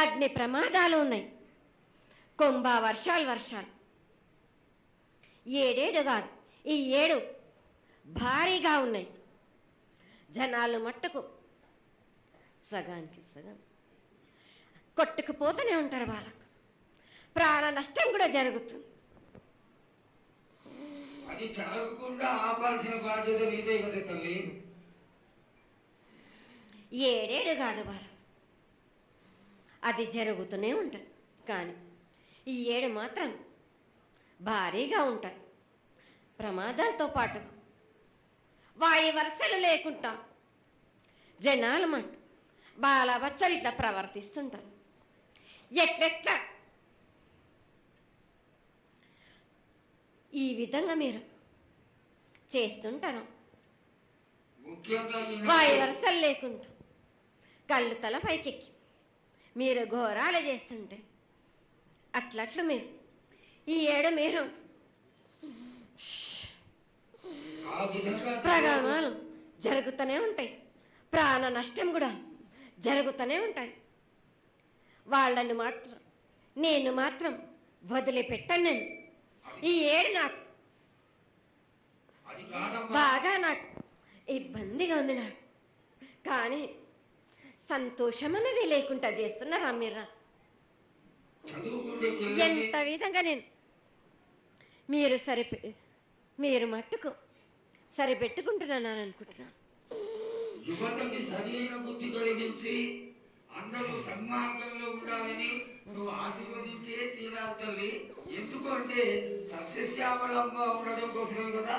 అగ్ని ప్రమాదాలు ఉన్నాయి, కుంభ వర్షాలు. ఏడేడు కాదు, ఈ 7 భారీగా ఉన్నాయి. జనాలు మట్టుకు సగానికి సగం కొట్టుకుపోతూనే ఉంటారు. వాళ్ళకు ప్రాణ నష్టం కూడా జరుగుతుంది. అది జరగకుండా ఆపాల్సిన బాధ్యత నీదే కదా తల్లి. 7 కాదు వాళ్ళు, అది జరుగుతూనే ఉంటుంది. కానీ ఈ 7 మాత్రం భారీగా ఉంటాయి. ప్రమాదాలతో పాటు వాయి వరుసలు లేకుండా జనాలు మట్టు బాలబచ్చలు ఇట్లా ప్రవర్తిస్తుంటారు. ఎట్లెట్లా ఈ విధంగా మీరు చేస్తుంటారు. వాయి వరుసలు లేకుండా కళ్ళు తల పైకెక్కి మీరు ఘోరాలు చేస్తుంటే అట్లట్లు మీరు ఈ 7 మీరు ప్రమాదాలు జరుగుతూనే ఉంటాయి, ప్రాణ నష్టం కూడా జరుగుతూనే ఉంటాయి. వాళ్ళని మాత్రం నేను మాత్రం వదిలిపెట్టాను. నేను ఈ 7 నాకు బాగా నాకు ఇబ్బందిగా ఉంది. నాకు కానీ సంతోషం అనేది లేకుండా చేస్తున్నారా మీరా? ఎంత విధంగా నేను మీరు మట్టుకు సరిపెట్టుకుంటున్నాను అనుకుంటున్నాను. యువతకి సరైన బుద్ధి కలిగించి అందరూ సన్మార్గంలో ఉండాలని నువ్వు ఆశీర్వదించే తీరాలి తల్లి. ఎందుకంటే సస్యశ్యామలంగా ఉండడం కోసమే కదా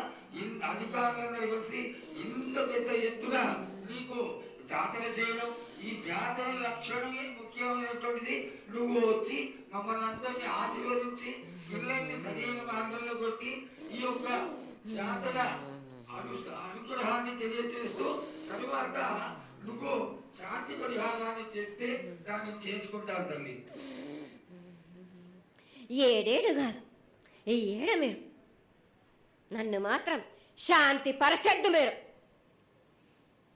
అధికారులందరూ కలిసి ఇంత పెద్ద ఎత్తున నీకు జాతర చేయడం. ఈ జాతర లక్షణమే ముఖ్యమైనటువంటిది. నువ్వు వచ్చి మమ్మల్ని అందరినీ ఆశీర్వదించి పిల్లల్ని సరైన మార్గంలో కొట్టి ఈ యొక్క జాతర అనుగ్రహాన్ని తెలియజేస్తూ తరువాత నువ్వు శాంతి పరిహారాన్ని చేస్తే దాన్ని చేసుకుంటావు తల్లి. 7 కాదు, ఈ 7 మీరు నన్ను మాత్రం శాంతి పరచద్దు. మీరు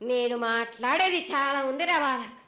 నేను మాట్లాడేది చాలా ఉంది రా వాళ్ళకు.